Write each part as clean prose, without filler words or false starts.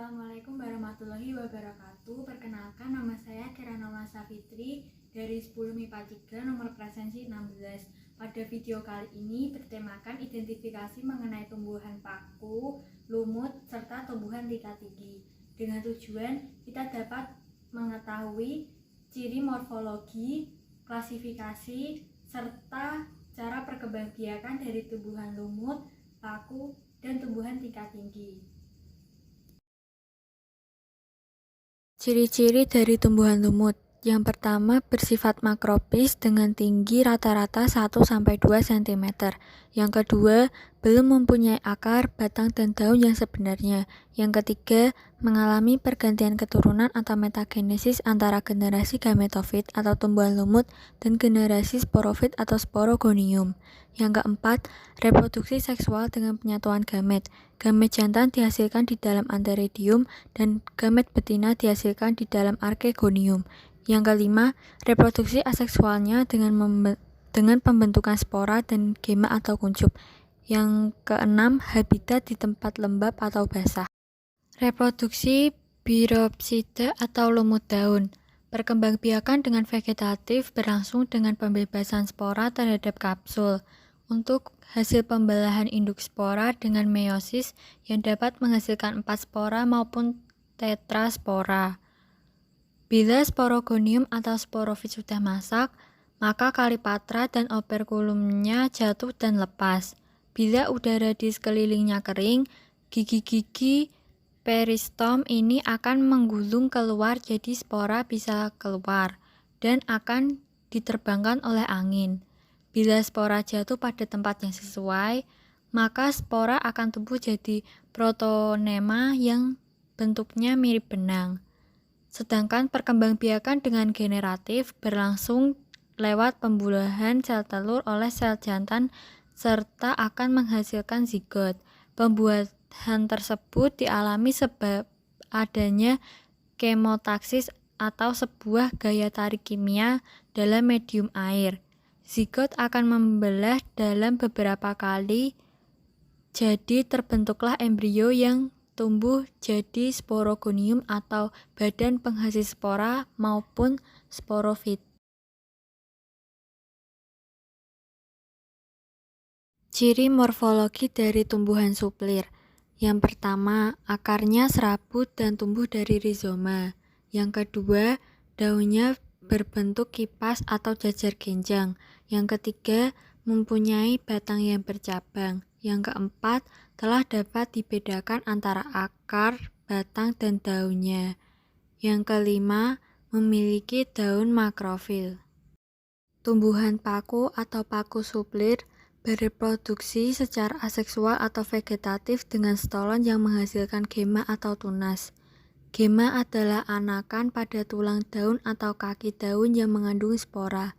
Assalamualaikum warahmatullahi wabarakatuh. Perkenalkan, nama saya Kirana Fitri dari 10 MIPA 3 nomor presensi 16. Pada video kali ini bertemakan identifikasi mengenai tumbuhan paku, lumut, serta tumbuhan tingkat tinggi. Dengan tujuan kita dapat mengetahui ciri morfologi, klasifikasi, serta cara perkembangbiakan dari tumbuhan lumut, paku, dan tumbuhan tingkat tinggi. Ciri-ciri dari tumbuhan lumut. Yang pertama, bersifat makrofis dengan tinggi rata-rata 1-2 cm. Yang kedua, belum mempunyai akar, batang, dan daun yang sebenarnya. Yang ketiga, mengalami pergantian keturunan atau metagenesis antara generasi gametofit atau tumbuhan lumut dan generasi sporofit atau sporogonium. Yang keempat, reproduksi seksual dengan penyatuan gamet. Gamet jantan dihasilkan di dalam antheridium dan gamet betina dihasilkan di dalam archegonium. Yang kelima, reproduksi aseksualnya dengan pembentukan spora dan gema atau kuncup. Yang keenam, habitat di tempat lembab atau basah. Reproduksi Biropsida atau lumut daun. Perkembangbiakan dengan vegetatif berlangsung dengan pembebasan spora terhadap kapsul. Untuk hasil pembelahan induk spora dengan meiosis yang dapat menghasilkan 4 spora maupun tetraspora. Bila sporogonium atau sporofit sudah masak, maka kalipatra dan operkulumnya jatuh dan lepas. Bila udara di sekelilingnya kering, gigi-gigi peristom ini akan menggulung keluar, jadi spora bisa keluar dan akan diterbangkan oleh angin. Bila spora jatuh pada tempat yang sesuai, maka spora akan tumbuh jadi protonema yang bentuknya mirip benang. Sedangkan perkembangbiakan dengan generatif berlangsung lewat pembulahan sel telur oleh sel jantan serta akan menghasilkan zigot. Pembuahan tersebut dialami sebab adanya kemotaksis atau sebuah gaya tarik kimia dalam medium air. Zigot akan membelah dalam beberapa kali, jadi terbentuklah embrio yang tumbuh jadi sporogonium atau badan penghasil spora maupun sporofit. Ciri morfologi dari tumbuhan suplir. Yang pertama, akarnya serabut dan tumbuh dari rizoma. Yang kedua, daunnya berbentuk kipas atau jajar genjang. Yang ketiga, mempunyai batang yang bercabang. Yang keempat, telah dapat dibedakan antara akar, batang, dan daunnya. Yang kelima, memiliki daun makrofil. Tumbuhan paku atau paku suplir bereproduksi secara aseksual atau vegetatif dengan stolon yang menghasilkan gema atau tunas. Gema adalah anakan pada tulang daun atau kaki daun yang mengandung spora.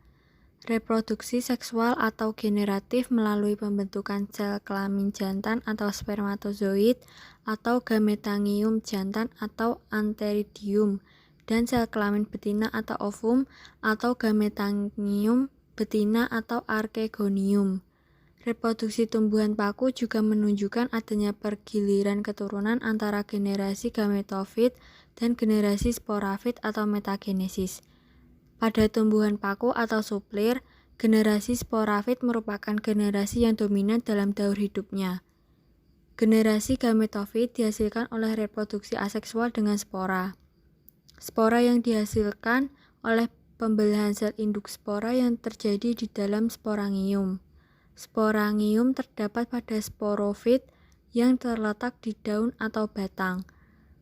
Reproduksi seksual atau generatif melalui pembentukan sel kelamin jantan atau spermatozoid atau gametangium jantan atau antheridium dan sel kelamin betina atau ovum atau gametangium betina atau archegonium. Reproduksi tumbuhan paku juga menunjukkan adanya pergiliran keturunan antara generasi gametofit dan generasi sporafit atau metagenesis. Pada tumbuhan paku atau suplir, generasi sporafit merupakan generasi yang dominan dalam daur hidupnya. Generasi gametofit dihasilkan oleh reproduksi aseksual dengan spora. Spora yang dihasilkan oleh pembelahan sel induk spora yang terjadi di dalam sporangium. Sporangium terdapat pada sporofit yang terletak di daun atau batang.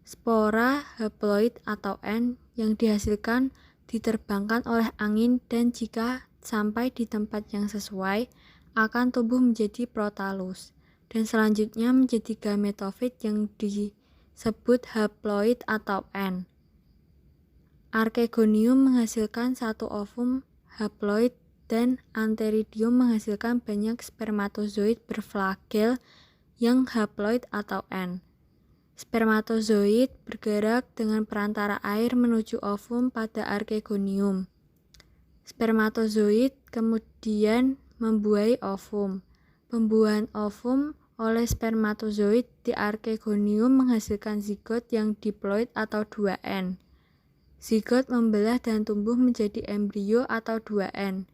Spora haploid atau N yang dihasilkan diterbangkan oleh angin dan jika sampai di tempat yang sesuai akan tumbuh menjadi protalus dan selanjutnya menjadi gametofit yang disebut haploid atau N. Archegonium menghasilkan satu ovum haploid dan antheridium menghasilkan banyak spermatozoid berflagel yang haploid atau N. Spermatozoid bergerak dengan perantara air menuju ovum pada archegonium. Spermatozoid kemudian membuahi ovum. Pembuahan ovum oleh spermatozoid di Archegonium menghasilkan zigot yang diploid atau 2N. Zigot membelah dan tumbuh menjadi embrio atau 2N.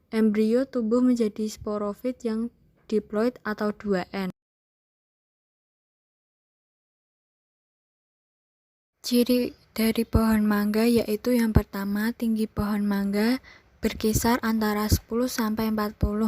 Embrio tumbuh menjadi sporofit yang diploid atau 2N. Ciri dari pohon mangga yaitu yang pertama, tinggi pohon mangga berkisar antara 10-40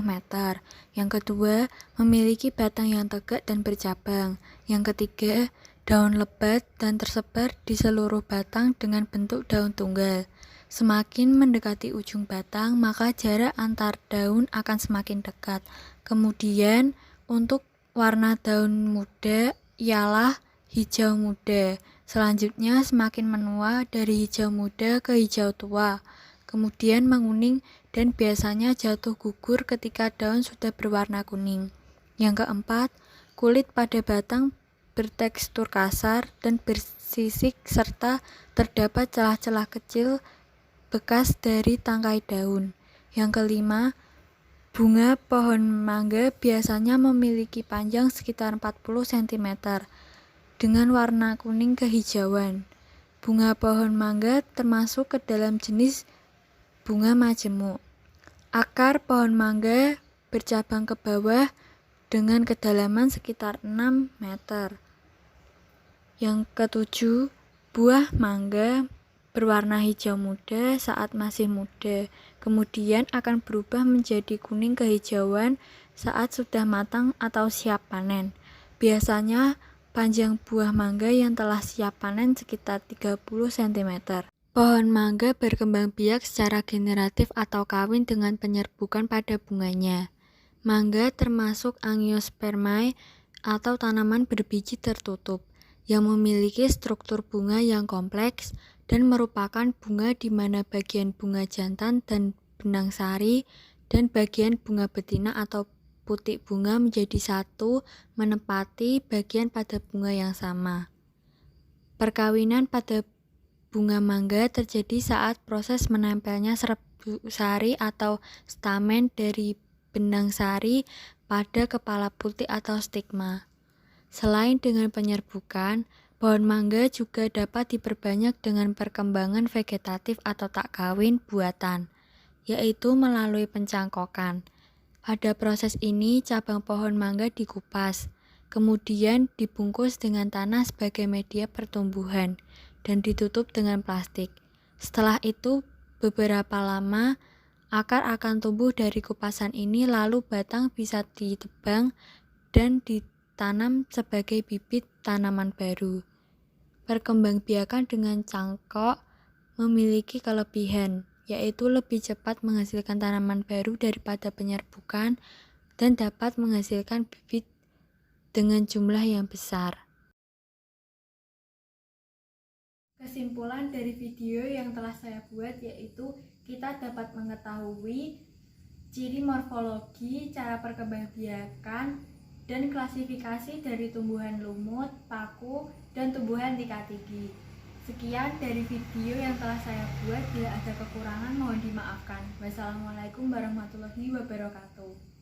meter. Yang kedua, memiliki batang yang tegak dan bercabang. Yang ketiga, daun lebat dan tersebar di seluruh batang dengan bentuk daun tunggal. Semakin mendekati ujung batang, maka jarak antar daun akan semakin dekat. Kemudian, untuk warna daun muda ialah hijau muda. Selanjutnya, semakin menua dari hijau muda ke hijau tua, kemudian menguning dan biasanya jatuh gugur ketika daun sudah berwarna kuning. Yang keempat, kulit pada batang bertekstur kasar dan bersisik serta terdapat celah-celah kecil bekas dari tangkai daun. Yang kelima, bunga pohon mangga biasanya memiliki panjang sekitar 40 cm dengan warna kuning kehijauan. Bunga pohon mangga termasuk ke dalam jenis bunga majemuk. Akar pohon mangga bercabang ke bawah dengan kedalaman sekitar 6 meter. Yang ketujuh, buah mangga berwarna hijau muda saat masih muda, kemudian akan berubah menjadi kuning kehijauan saat sudah matang atau siap panen. Biasanya panjang buah mangga yang telah siap panen sekitar 30 cm. Pohon mangga berkembang biak secara generatif atau kawin dengan penyerbukan pada bunganya. Mangga termasuk Angiospermae atau tanaman berbiji tertutup yang memiliki struktur bunga yang kompleks dan merupakan bunga di mana bagian bunga jantan dan benang sari dan bagian bunga betina atau putik bunga menjadi satu menempati bagian pada bunga yang sama. Perkawinan pada bunga mangga terjadi saat proses menempelnya serbu sari atau stamen dari benang sari pada kepala putik atau stigma. Selain dengan penyerbukan, pohon mangga juga dapat diperbanyak dengan perkembangan vegetatif atau tak kawin buatan, yaitu melalui pencangkokan. Pada proses ini, cabang pohon mangga dikupas, kemudian dibungkus dengan tanah sebagai media pertumbuhan, dan ditutup dengan plastik. Setelah itu, beberapa lama, akar akan tumbuh dari kupasan ini, lalu batang bisa ditebang dan ditanam sebagai bibit tanaman baru. Perkembangbiakan dengan cangkok memiliki kelebihan, yaitu lebih cepat menghasilkan tanaman baru daripada penyerbukan dan dapat menghasilkan bibit dengan jumlah yang besar. Kesimpulan dari video yang telah saya buat yaitu kita dapat mengetahui ciri morfologi, cara perkembangbiakan, dan klasifikasi dari tumbuhan lumut, paku, dan tumbuhan tika-tiki. Sekian dari video yang telah saya buat. Bila ada kekurangan mohon dimaafkan. Wassalamualaikum warahmatullahi wabarakatuh.